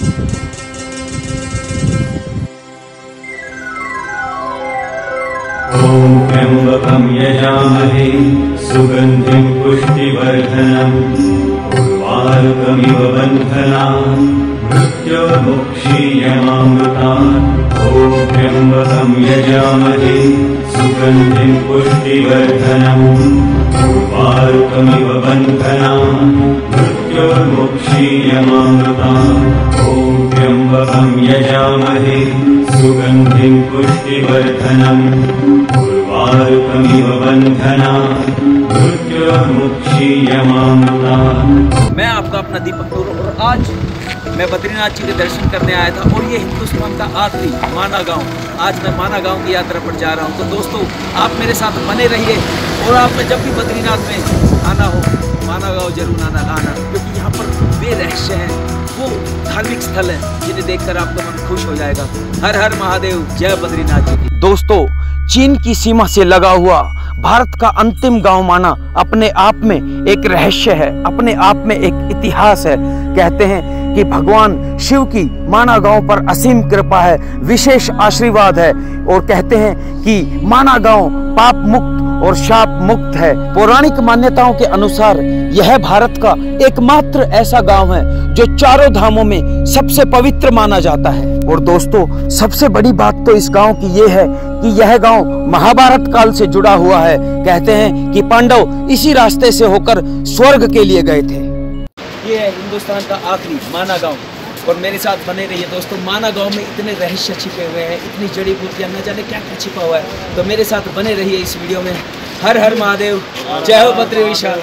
ॐ त्र्यम्बकं यजामहे सुगन्धिं पुष्टिवर्धनम् उर्वारुकमिव बन्धनान् मृत्योर्मुक्षीयमामृतात्। ॐ त्र्यम्बकं यजामहे सुगन्धिं पुष्टिवर्धनम् उर्वारुकमिव बन्धनान् मृत्योर्मुक्षीयमामृतात्। ॐ त्र्यम्बकं यजामहे सुगन्धिं पुष्टिवर्धनम् उर्वारुकमिव बन्धनान् मृत्योर्मुक्षीयमामृतात्। मैं आपका अपना दीपक नूर और आज मैं बद्रीनाथ जी के दर्शन करने आया था और ये हिंदुस्तान का आखिरी माना गांव। आज मैं माना गांव की यात्रा पर जा रहा हूं, तो दोस्तों आप मेरे साथ बने रहिए और आपने जब भी बद्रीनाथ में आना हो माना गांव जरूर आना, क्योंकि यहाँ पर वे रहस्य हैं, वो धार्मिक स्थल है जिन्हें देखकर आपका मन खुश हो जाएगा। हर हर महादेव, जय बद्रीनाथ जी की। दोस्तों, चीन की सीमा से लगा हुआ भारत का अंतिम गांव माना अपने आप में एक रहस्य है, अपने आप में एक इतिहास है। कहते हैं कि भगवान शिव की माना गांव पर असीम कृपा है, विशेष आशीर्वाद है और कहते हैं कि माना गांव पाप मुक्त और शाप मुक्त है। पौराणिक मान्यताओं के अनुसार यह भारत का एकमात्र ऐसा गांव है जो चारों धामों में सबसे पवित्र माना जाता है। और दोस्तों, सबसे बड़ी बात तो इस गांव की ये है कि यह गांव महाभारत काल से जुड़ा हुआ है। कहते हैं कि पांडव इसी रास्ते से होकर स्वर्ग के लिए गए थे। ये है हिंदुस्तान का आखिरी माना गांव और मेरे साथ बने रहिए दोस्तों। माना गांव में इतने रहस्य छिपे हुए हैं, इतनी जड़ी बूटियां, न जाने क्या क्या छिपा हुआ है, तो मेरे साथ बने रहिए इस वीडियो में। हर हर महादेव, जय हो बद्री विशाल।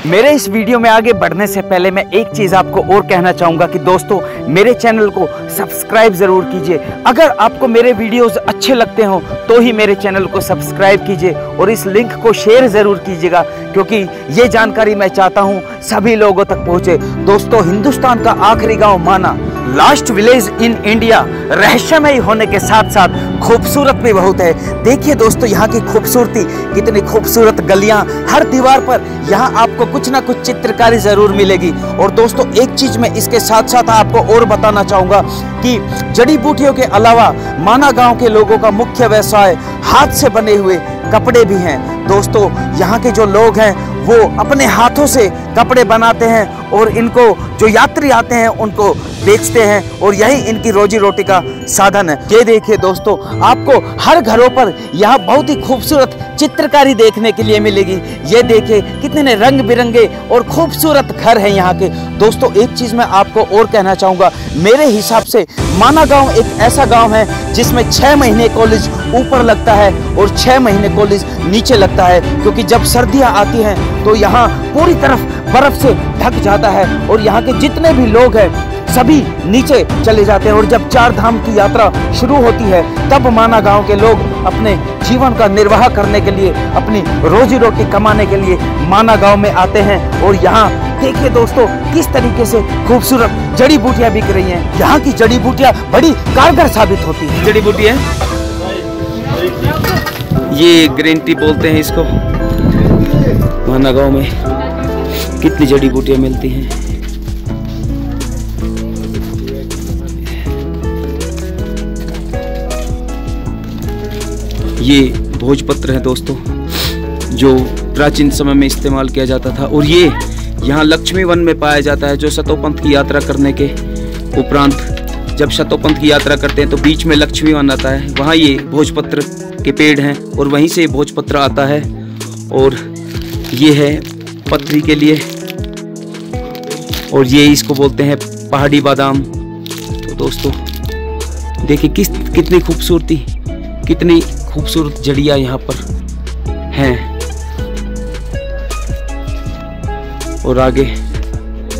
मेरे इस वीडियो में आगे बढ़ने से पहले मैं एक चीज आपको और कहना चाहूंगा कि दोस्तों मेरे चैनल को सब्सक्राइब जरूर कीजिए। अगर आपको मेरे वीडियोस अच्छे लगते हो तो ही मेरे चैनल को सब्सक्राइब कीजिए और इस लिंक को शेयर जरूर कीजिएगा, क्योंकि ये जानकारी मैं चाहता हूँ सभी लोगों तक पहुँचे। दोस्तों, हिंदुस्तान का आखिरी गाँव माना, लास्ट विलेज इन इंडिया, रहस्यमय होने के साथ साथ खूबसूरत भी बहुत है। देखिए दोस्तों, यहाँ की खूबसूरती, कितनी खूबसूरत गलियाँ, हर दीवार पर यहाँ आपको कुछ ना कुछ चित्रकारी जरूर मिलेगी। और दोस्तों एक चीज मैं इसके साथ साथ आपको और बताना चाहूँगा कि जड़ी बूटियों के अलावा माना गाँव के लोगों का मुख्य व्यवसाय हाथ से बने हुए कपड़े भी हैं। दोस्तों, यहाँ के जो लोग हैं वो अपने हाथों से कपड़े बनाते हैं और इनको जो यात्री आते हैं उनको बेचते हैं और यही इनकी रोजी रोटी का साधन है। ये देखिए दोस्तों, आपको हर घरों पर यहाँ बहुत ही खूबसूरत चित्रकारी देखने के लिए मिलेगी। ये देखिए कितने रंग बिरंगे और खूबसूरत घर हैं यहाँ के। दोस्तों एक चीज़ मैं आपको और कहना चाहूँगा, मेरे हिसाब से माना गाँव एक ऐसा गाँव है जिसमें 6 महीने कॉलेज ऊपर लगता है और 6 महीने कॉलेज नीचे लगता है, क्योंकि जब सर्दियाँ आती हैं तो यहाँ पूरी तरफ बर्फ से ढक जाता है और यहाँ के जितने भी लोग हैं सभी नीचे चले जाते हैं। और जब 4 धाम की यात्रा शुरू होती है तब माना गांव के लोग अपने जीवन का निर्वाह करने के लिए, अपनी रोजी रोटी कमाने के लिए माना गांव में आते हैं। और यहाँ देखिए दोस्तों किस तरीके से खूबसूरत जड़ी बूटियाँ बिक रही हैं। यहाँ की जड़ी बूटियाँ बड़ी कारगर साबित होती है। जड़ी बूटी है ये ग्रीन टी बोलते हैं इसको। माना गांव में कितनी जड़ी बूटियाँ मिलती हैं। ये भोजपत्र है दोस्तों, जो प्राचीन समय में इस्तेमाल किया जाता था और ये यहाँ लक्ष्मी वन में पाया जाता है। जो शतोपंथ की यात्रा करने के उपरांत जब शतोपंथ की यात्रा करते हैं तो बीच में लक्ष्मी वन आता है, वहाँ ये भोजपत्र के पेड़ हैं और वहीं से भोजपत्र आता है। और ये है पथरी के लिए और ये इसको बोलते हैं पहाड़ी बादाम। तो दोस्तों देखिए कितनी खूबसूरती, कितनी खूबसूरत जड़ियाँ यहाँ पर हैं। और आगे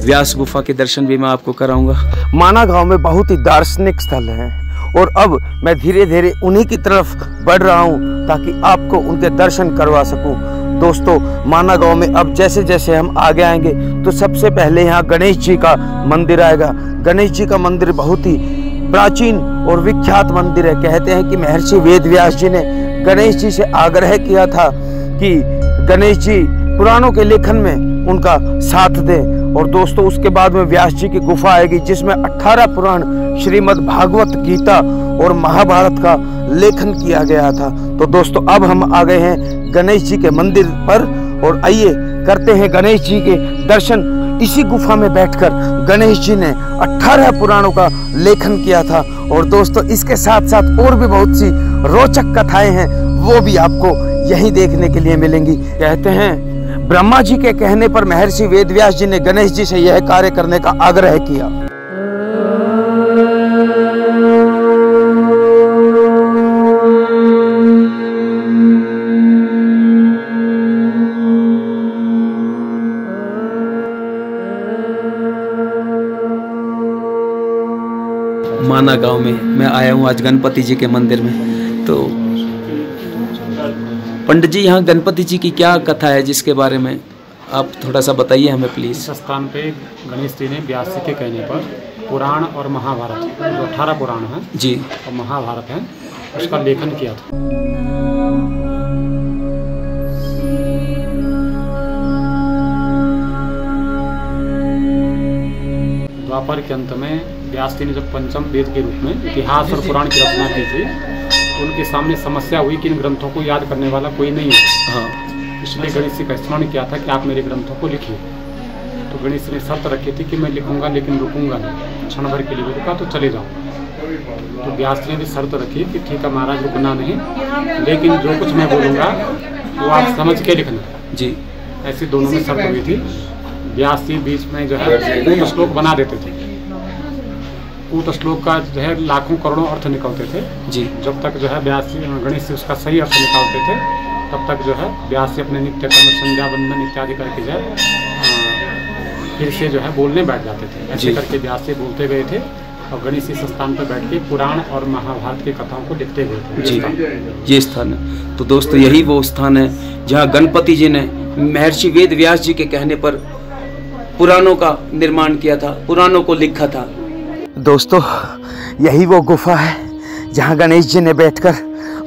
व्यास गुफा के दर्शन भी मैं आपको कराऊंगा। माना गांव में बहुत ही दार्शनिक स्थल है और अब मैं धीरे धीरे उन्हीं की तरफ बढ़ रहा हूँ ताकि आपको उनके दर्शन करवा सकूं। दोस्तों माना गांव में अब जैसे जैसे हम आगे आएंगे तो सबसे पहले यहाँ गणेश जी का मंदिर आएगा। गणेश जी का मंदिर बहुत ही प्राचीन और विख्यात मंदिर है। कहते हैं कि महर्षि वेदव्यास जी ने गणेश जी से आग्रह किया था कि गणेश जी पुराणों के लेखन में उनका साथ दें और दोस्तों उसके बाद में व्यास जी की गुफा आएगी जिसमें 18 पुराण, श्रीमद् भागवत गीता और महाभारत का लेखन किया गया था। तो दोस्तों अब हम आ गए हैं गणेश जी के मंदिर पर और आइए करते हैं गणेश जी के दर्शन। इसी गुफा में बैठकर गणेश जी ने 18 पुराणों का लेखन किया था। और दोस्तों इसके साथ साथ और भी बहुत सी रोचक कथाएं हैं, वो भी आपको यहीं देखने के लिए मिलेंगी। कहते हैं ब्रह्मा जी के कहने पर महर्षि वेदव्यास जी ने गणेश जी से यह कार्य करने का आग्रह किया। माना गांव में मैं आया हूँ आज गणपति जी के मंदिर में। तो पंडित जी यहाँ गणपति जी की क्या कथा है जिसके बारे में आप थोड़ा सा बताइए हमें प्लीज़। इस स्थान पे गणेश जी ने व्यास जी के कहने पर पुराण और महाभारत, जो 18 पुराण हैं जी और महाभारत है, उसका लेखन किया था। द्वापर के अंत में व्यास जी ने जब पंचम वेद के रूप में इतिहास और पुराण की रचना की थी, तो उनके सामने समस्या हुई कि इन ग्रंथों को याद करने वाला कोई नहीं है। हाँ, इसलिए गणेश जी का स्मरण किया था कि आप मेरे ग्रंथों को लिखिए। तो गणेश जी ने शर्त रखी थी कि मैं लिखूंगा लेकिन रुकूंगा नहीं, क्षण भर के लिए रुका तो चले जाऊँ। तो व्यास जी ने भी शर्त रखी कि ठीक है महाराज, रुकना नहीं, लेकिन जो कुछ मैं बोलूँगा वो आप समझ के लिखना जी। ऐसी दोनों में शर्त हुई थी। व्यास जी बीच में जो है कूट श्लोक बना देते थे। कूट श्लोक का जो है लाखों करोड़ों अर्थ निकलते थे जी। जब तक जो है व्यास जी गणेश जी उसका सही अर्थ निकालते थे, तब तक जो है व्यास जी अपने नित्य कर्म, संध्या बंदन इत्यादि करके जो है फिर से जो है बोलने बैठ जाते थे। ऐसे करके व्यास जी बोलते गए थे और गणेश इस स्थान पर बैठ के पुराण और महाभारत की कथाओं को लिखते गए थे जी। ये स्थान है। तो दोस्तों यही वो स्थान है जहाँ गणपति जी ने महर्षि वेद व्यास जी के कहने पर पुराणों का निर्माण किया था, पुराणों को लिखा था। दोस्तों यही वो गुफा है जहाँ गणेश जी ने बैठकर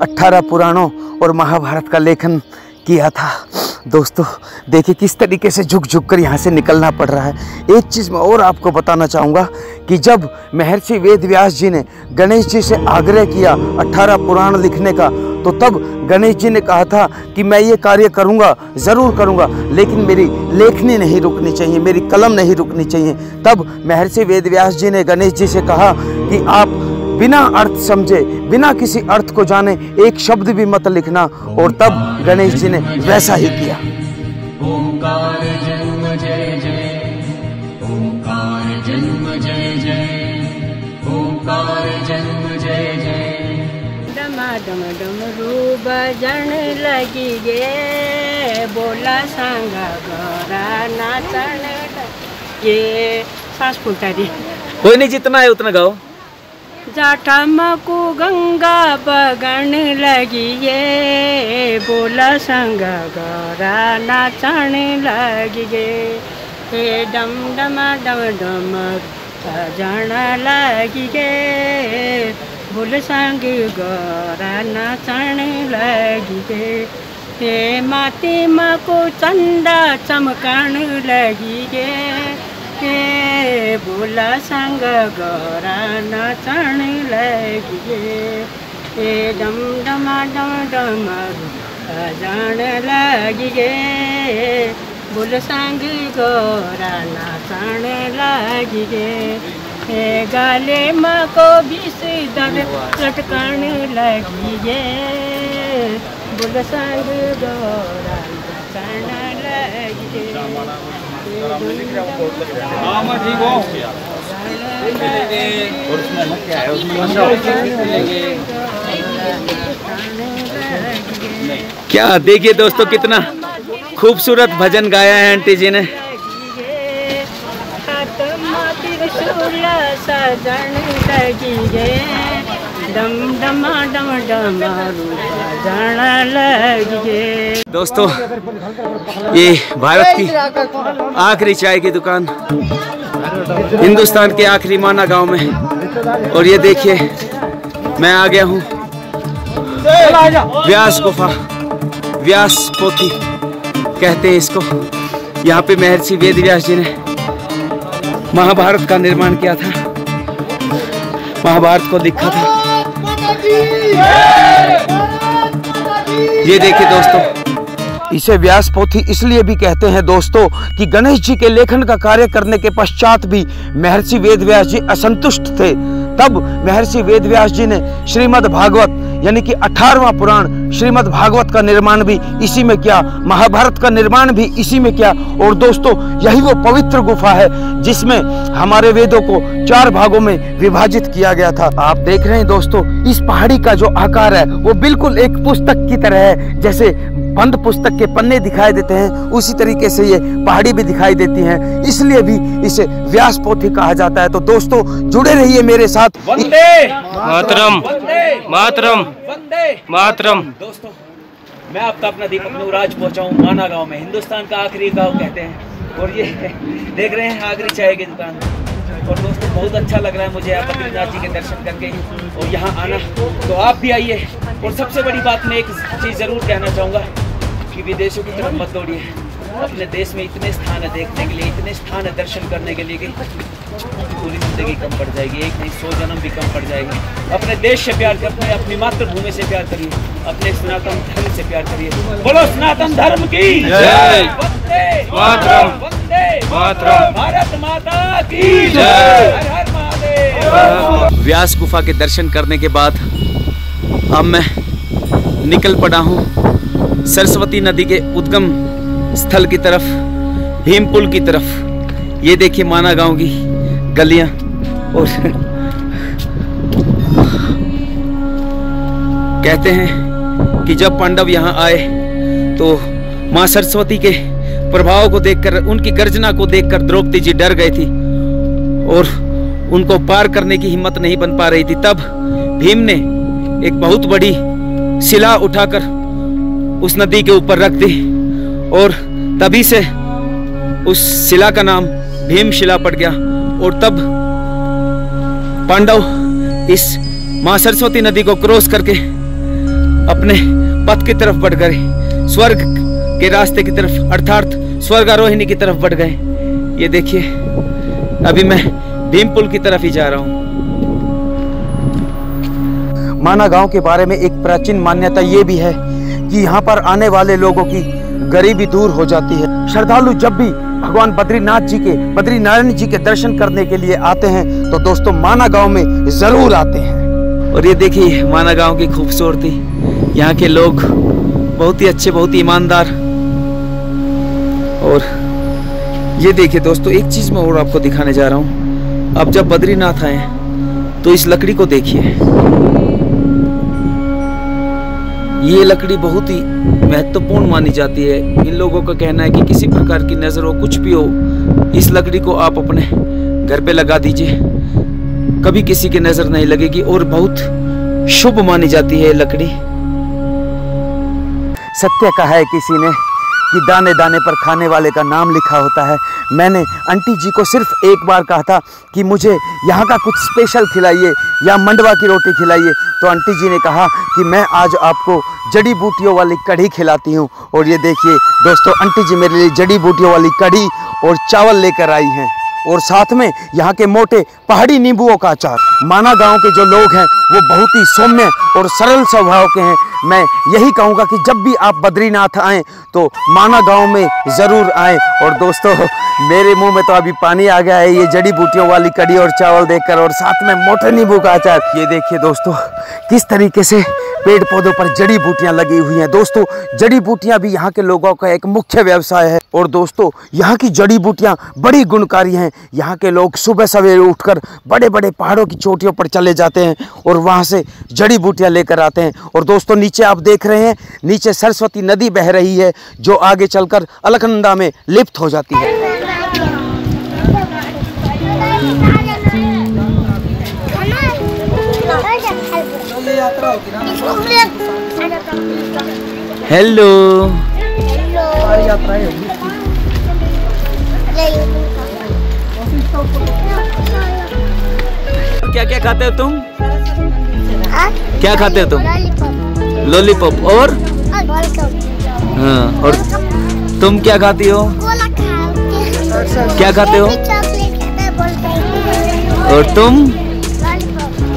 18 पुराणों और महाभारत का लेखन किया था। दोस्तों देखिए किस तरीके से झुक झुक कर यहाँ से निकलना पड़ रहा है। एक चीज़ मैं और आपको बताना चाहूँगा कि जब महर्षि वेदव्यास जी ने गणेश जी से आग्रह किया 18 पुराण लिखने का, तो तब गणेश जी ने कहा था कि मैं ये कार्य करूँगा, ज़रूर करूँगा, लेकिन मेरी लेखनी नहीं रुकनी चाहिए, मेरी कलम नहीं रुकनी चाहिए। तब महर्षि वेदव्यास जी ने गणेश जी से कहा कि आप बिना अर्थ समझे, बिना किसी अर्थ को जाने एक शब्द भी मत लिखना। और तब गणेश जी ने वैसा ही किया। ओंकार जन्म जय जय, ओंकार जन्म जय जय, ओंकार जन्म जय जय। डमा डम डमरू बजन लगी गे, बोला सांगा गोरा नाचन। ये सांस फूलता रही। कोई नहीं, जितना है उतना गाओ। जाटमकु गंगा बगन लगी गे, बोला संगा गोरा नाचन लगी गे। हे डम डमा डम डम बजन लगी गे, बोल संग गोरा नाचन लगी गे। हे माती मको चंदा चमकन लगी गे, के बोला संग गोरा नाचन लगी गे। हे डम डमा डम डम बजन लगी गे, बोल संग गोरा नाचन लगी गे। हे गाले मको विषधर लटकन लगी गे, बोल संग गोरा नाचन लगी गे। क्या देखिए दोस्तों कितना खूबसूरत भजन गाया है आंटी जी ने। सजन लगी गे, डम डमा डम डमारू बजन लगी गे। दोस्तों ये भारत की आखिरी चाय की दुकान हिंदुस्तान के आखिरी माना गांव में। और ये देखिए मैं आ गया हूँ व्यास गुफा, व्यास पोथी कहते हैं इसको। यहाँ पे महर्षि वेदव्यास जी ने महाभारत का निर्माण किया था, महाभारत को लिखा था। ये देखिए दोस्तों, इसे व्यास पोथी इसलिए भी कहते हैं दोस्तों कि गणेश जी के लेखन का कार्य करने के पश्चात भी महर्षि वेदव्यास जी असंतुष्ट थे। तब महर्षि वेदव्यास जी ने श्रीमद् भागवत यानी कि 18वां पुराण श्रीमद् भागवत का निर्माण भी इसी में किया, महाभारत का निर्माण भी इसी में किया। और दोस्तों यही वो पवित्र गुफा है जिसमें हमारे वेदों को 4 भागों में विभाजित किया गया था। आप देख रहे हैं दोस्तों, इस पहाड़ी का जो आकार है वो बिल्कुल एक पुस्तक की तरह है। जैसे बंद पुस्तक के पन्ने दिखाई देते हैं उसी तरीके से ये पहाड़ी भी दिखाई देती हैं, इसलिए भी इसे व्यास पोथी कहा जाता है। तो दोस्तों जुड़े रहिए मेरे साथ। वंदे मातरम, मातरम, वंदे मातरम। दोस्तों मैं आपका अपना दीपक नूराज पहुंचा हूँ माना गांव में, हिंदुस्तान का आखिरी गांव कहते हैं। और ये देख रहे हैं आखिरी चाय की दुकान। और दोस्तों बहुत अच्छा लग रहा है मुझे यहाँ बद्रीनाथ जी के दर्शन करके और यहाँ आना, तो आप भी आइए। और सबसे बड़ी बात मैं एक चीज़ ज़रूर कहना चाहूँगा कि विदेशों की तरफ मत दौड़िए। अपने देश में इतने स्थान है देखने के लिए, इतने स्थान है दर्शन करने के लिए कि पूरी जिंदगी कम पड़ जाएगी, एक नहीं 100 जन्म भी कम पड़ जाएगी। अपने देश से प्यार करिए, अपनी मातृभूमि से प्यार करिए, अपने सनातन धर्म से प्यार करिए। बोलो सनातन धर्म की जय, वंदे मातरम, वंदे मातरम, भारत माता की जय, हर हर महादेव। व्यास गुफा के दर्शन करने के बाद अब मैं निकल पड़ा हूँ सरस्वती नदी के उद्गम स्थल की तरफ, भीमपुल की तरफ। ये देखिए माना गांव की गलियां। और कहते हैं कि जब पांडव यहाँ आए तो माँ सरस्वती के प्रभाव को देखकर, उनकी गर्जना को देखकर द्रौपदी जी डर गई थी और उनको पार करने की हिम्मत नहीं बन पा रही थी। तब भीम ने एक बहुत बड़ी शिला उठाकर उस नदी के ऊपर रख दी और तभी से उस शिला का नाम भीमशिला पड़ गया। और तब पांडव इस मां सरस्वती नदी को क्रॉस करके अपने पथ की तरफ बढ़ गए, स्वर्ग के रास्ते की तरफ, अर्थात स्वर्गारोहिणी की तरफ बढ़ गए। ये देखिए अभी मैं भीमपुल की तरफ ही जा रहा हूँ। माना गांव के बारे में एक प्राचीन मान्यता ये भी है कि यहाँ पर आने वाले लोगों की गरीबी दूर हो जाती है। श्रद्धालु जब भी भगवान बद्रीनाथ जी के, बद्रीनारायण जी के दर्शन करने के लिए आते हैं तो दोस्तों माना गांव में जरूर आते हैं। और ये देखिए माना गांव की खूबसूरती, यहाँ के लोग बहुत ही अच्छे, बहुत ही ईमानदार। और ये देखिए दोस्तों एक चीज मैं और आपको दिखाने जा रहा हूँ। अब जब बद्रीनाथ आए तो इस लकड़ी को देखिए, ये लकड़ी बहुत ही महत्वपूर्ण मानी जाती है। इन लोगों का कहना है कि किसी प्रकार की नजर हो, कुछ भी हो, इस लकड़ी को आप अपने घर पे लगा दीजिए, कभी किसी की नजर नहीं लगेगी और बहुत शुभ मानी जाती है लकड़ी। सत्य कहा है किसी ने कि दाने दाने पर खाने वाले का नाम लिखा होता है। मैंने आंटी जी को सिर्फ एक बार कहा था कि मुझे यहाँ का कुछ स्पेशल खिलाइए या मंडवा की रोटी खिलाइए, तो आंटी जी ने कहा कि मैं आज आपको जड़ी बूटियों वाली कढ़ी खिलाती हूँ। और ये देखिए दोस्तों आंटी जी मेरे लिए जड़ी बूटियों वाली कढ़ी और चावल लेकर आई हैं और साथ में यहाँ के मोटे पहाड़ी नींबुओं का अचार। माना गांव के जो लोग हैं वो बहुत ही सौम्य और सरल स्वभाव के हैं। मैं यही कहूँगा कि जब भी आप बद्रीनाथ आएँ तो माना गांव में ज़रूर आएँ। और दोस्तों मेरे मुंह में तो अभी पानी आ गया है ये जड़ी बूटियों वाली कढ़ी और चावल देखकर, और साथ में मोटे नींबू का अचार। ये देखिए दोस्तों किस तरीके से पेड़ पौधों पर जड़ी बूटियां लगी हुई हैं। दोस्तों जड़ी बूटियां भी यहाँ के लोगों का एक मुख्य व्यवसाय है। और दोस्तों यहाँ की जड़ी बूटियां बड़ी गुणकारी हैं। यहाँ के लोग सुबह सवेरे उठकर बड़े बड़े पहाड़ों की चोटियों पर चले जाते हैं और वहाँ से जड़ी बूटियां लेकर आते हैं। और दोस्तों नीचे आप देख रहे हैं, नीचे सरस्वती नदी बह रही है जो आगे चलकर अलकनंदा में लिप्त हो जाती है। हेलो, क्या क्या खाते हो तुम? क्या खाते हो तुम? लॉलीपॉप। और हाँ, और तुम क्या खाती हो? क्या खाते हो? और तुम?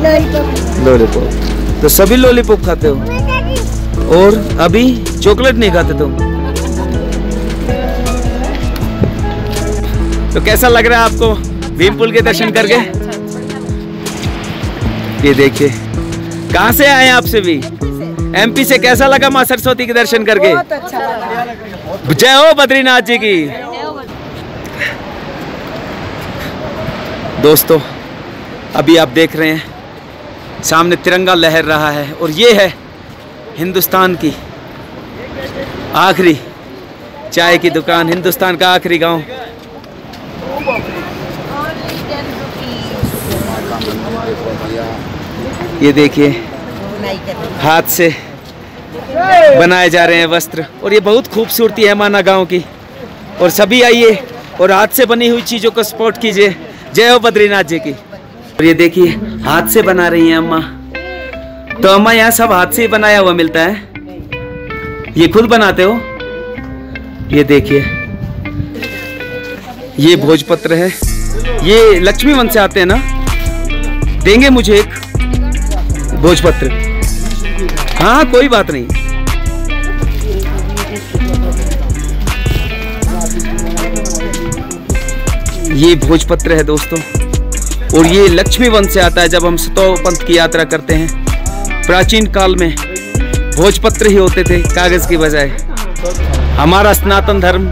लॉलीपॉप। लॉलीपॉप। तो सभी लॉलीपॉप खाते हो? और अभी चॉकलेट नहीं खाते तुम? तो कैसा लग रहा है आपको भीम पुल के दर्शन करके? ये देखिए, कहाँ से आए आप सभी? एमपी से। कैसा लगा माँ सरस्वती के दर्शन करके? बहुत अच्छा लगा। जय हो बद्रीनाथ जी की। दोस्तों, अभी आप देख रहे हैं सामने तिरंगा लहर रहा है और ये है हिंदुस्तान की आखिरी चाय की दुकान, हिंदुस्तान का आखिरी गांव। ये देखिए, हाथ से बनाए जा रहे हैं वस्त्र और ये बहुत खूबसूरती है माना गांव की। और सभी आइए और हाथ से बनी हुई चीज़ों को सपोर्ट कीजिए। जय हो बद्रीनाथ जी की। और ये देखिए, हाथ से बना रही हैं अम्मा। तो अम्मा, यहाँ सब हाथ से ही बनाया हुआ मिलता है? ये खुद बनाते हो? ये देखिए, ये भोजपत्र है। ये लक्ष्मी वन से आते हैं ना? देंगे मुझे एक भोजपत्र? हाँ, कोई बात नहीं। ये भोजपत्र है दोस्तों, और ये लक्ष्मी वन से आता है। जब हम सतोव पंथ की यात्रा करते हैं, प्राचीन काल में भोजपत्र ही होते थे कागज की बजाय। हमारा सनातन धर्म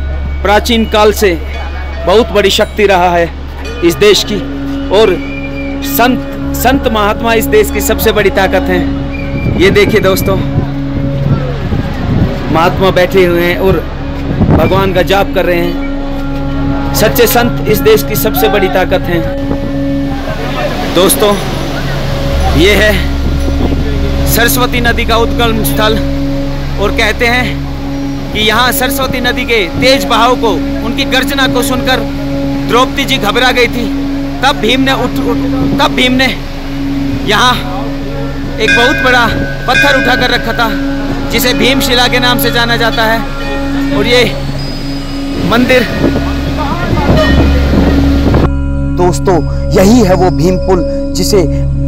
प्राचीन काल से बहुत बड़ी शक्ति रहा है इस देश की, और संत महात्मा इस देश की सबसे बड़ी ताकत हैं। ये देखिए दोस्तों, महात्मा बैठे हुए हैं और भगवान का जाप कर रहे हैं। सच्चे संत इस देश की सबसे बड़ी ताकत हैं। दोस्तों, ये है सरस्वती नदी का उद्गम स्थल, और कहते हैं कि यहाँ सरस्वती नदी के तेज बहाव को, उनकी गर्जना को सुनकर द्रौपदी जी घबरा गई थी। तब भीम ने यहाँ एक बहुत बड़ा पत्थर उठा कर रखा था, जिसे भीमशिला के नाम से जाना जाता है। और ये मंदिर दोस्तों, यही है वो भीम पुल जिसे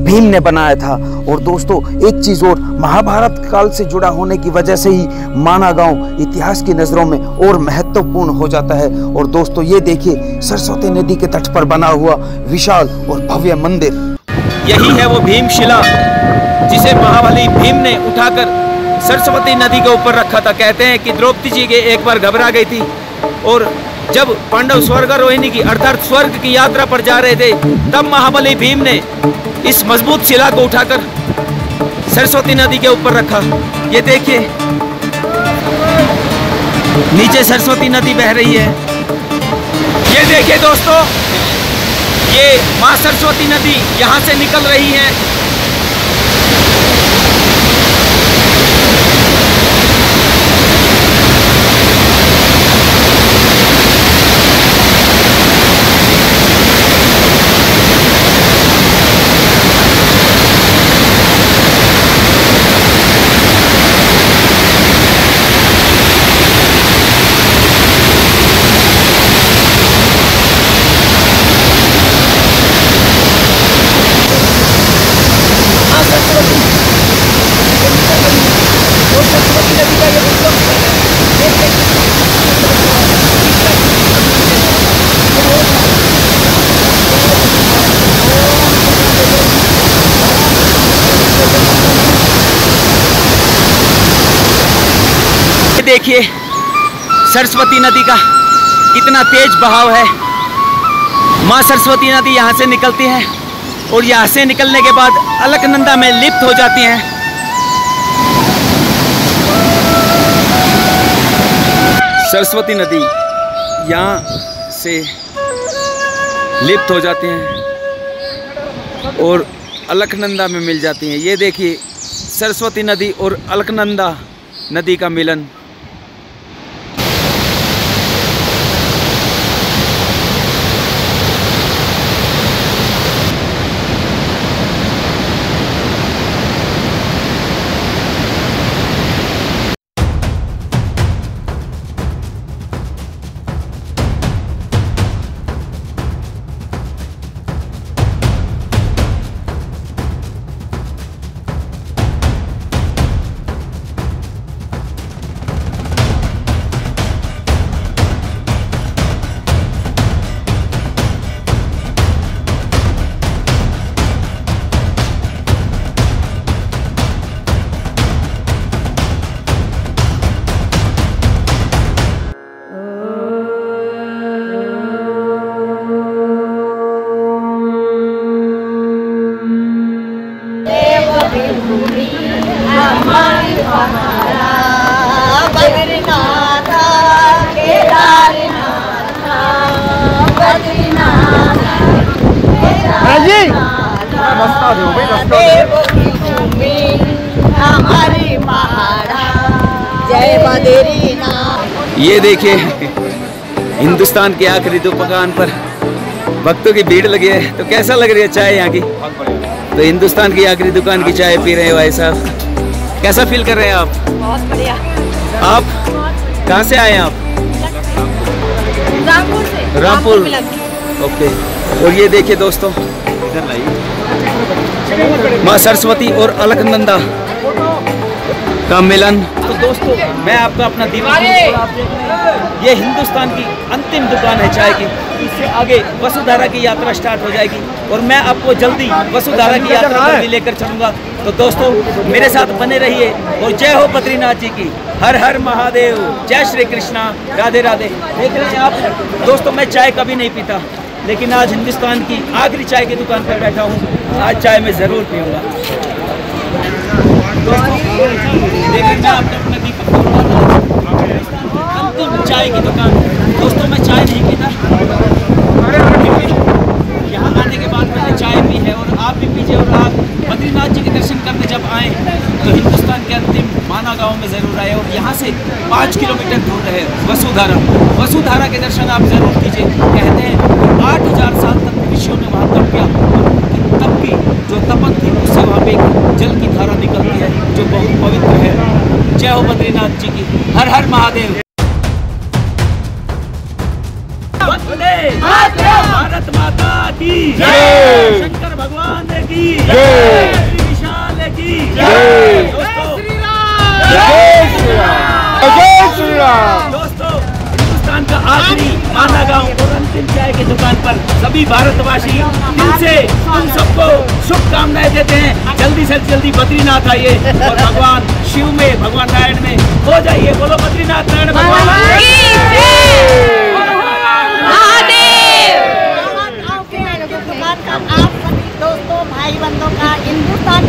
भीम ने बनाया था। और दोस्तों, एक चीज और, महाभारत काल से जुड़ा होने की वजह से ही माना गांव इतिहास की नजरों में और महत्वपूर्ण हो जाता है। और दोस्तों, ये देखिए, सरस्वती नदी के तट पर बना हुआ विशाल और भव्य मंदिर, यही है वो भीमशिला जिसे महाबली भीम ने उठाकर सरस्वती नदी के ऊपर रखा था। कहते हैं कि द्रौपदी जी के एक बार घबरा गई थी, और जब पांडव स्वर्गारोहिणी की अर्थात स्वर्ग की यात्रा पर जा रहे थे, तब महाबली भीम ने इस मजबूत शिला को उठाकर सरस्वती नदी के ऊपर रखा। ये देखिए, नीचे सरस्वती नदी बह रही है। ये देखिए दोस्तों, ये मां सरस्वती नदी यहाँ से निकल रही है। देखिए, सरस्वती नदी का कितना तेज बहाव है। माँ सरस्वती नदी यहाँ से निकलती है और यहाँ से निकलने के बाद अलकनंदा में लिप्त हो जाती हैं। सरस्वती नदी यहाँ से लिप्त हो जाती हैं और अलकनंदा में मिल जाती हैं। ये देखिए, सरस्वती नदी और अलकनंदा नदी का मिलन। की भूमि हमारी पहाड़ा, बद्रीनाथ केदारनाथ, बद्रीनाथ देवों की भूमि हमारी पहाड़ा, जय बद्रीनाथ। ये देखिए हिंदुस्तान के आखिरी दुकान पर भक्तों की भीड़ लगी है। तो कैसा लग रही है चाय यहाँ की? तो हिंदुस्तान की आखिरी दुकान की चाय पी रहे हैं भाई साहब, कैसा फील कर रहे हैं आप? बहुत बढ़िया। आप कहाँ से आए हैं आप? रामपुर से। रामपुर। ओके। और ये देखिए दोस्तों माँ सरस्वती और अलकनंदा का मिलन। तो दोस्तों मैं आपको अपना दीवार, ये हिंदुस्तान की अंतिम दुकान है चाय की। इससे आगे वसुधारा की यात्रा स्टार्ट हो जाएगी और मैं आपको जल्दी वसुधारा की यात्रा पर भी लेकर चलूंगा। तो दोस्तों मेरे साथ बने रहिए और जय हो बद्रीनाथ जी की। हर हर महादेव, जय श्री कृष्णा, राधे राधे। देख रहे हैं आप दोस्तों, मैं चाय कभी नहीं पीता, लेकिन आज हिंदुस्तान की आखिरी चाय की दुकान पर बैठा हूँ। आज चाय मैं ज़रूर पीऊँगा। देखिए मैं आपने अपना दीपक अंतिम चाय की दुकान। दोस्तों मैं चाय नहीं पीता, यहाँ आने के बाद मैंने चाय पी है और आप भी पीजिए। और आप बद्रीनाथ जी के दर्शन करने जब आएँ तो हिंदुस्तान के अंतिम माना गांव में ज़रूर आए और यहाँ से 5 किलोमीटर दूर है वसुधारा। वसुधारा के दर्शन आप ज़रूर कीजिए। कहते हैं 8000 साल तक ऋषियों ने वहाँ तप किया, तब की जो तपन थी उससे वहाँ पे जल की धारा निकलती है जो बहुत पवित्र है। जय हो बद्रीनाथ जी की। हर हर महादेव। भारत माता की जय, शंकर भगवान की जय, विशाल की जय। दोस्तों जय श्री राम, जय श्री राम। दोस्तों हिंदुस्तान का आखिरी माना गांव और अंतिम चाय की दुकान पर सभी भारतवासी दिल से तुम सबको शुभकामनाएं देते हैं। जल्दी से जल्दी बद्रीनाथ आइए और भगवान शिव में, भगवान नारायण में हो जाइए। बोलो बद्रीनाथ नारायण भगवान आप सभी दोस्तों भाई बंधुओं का हिंदुस्तान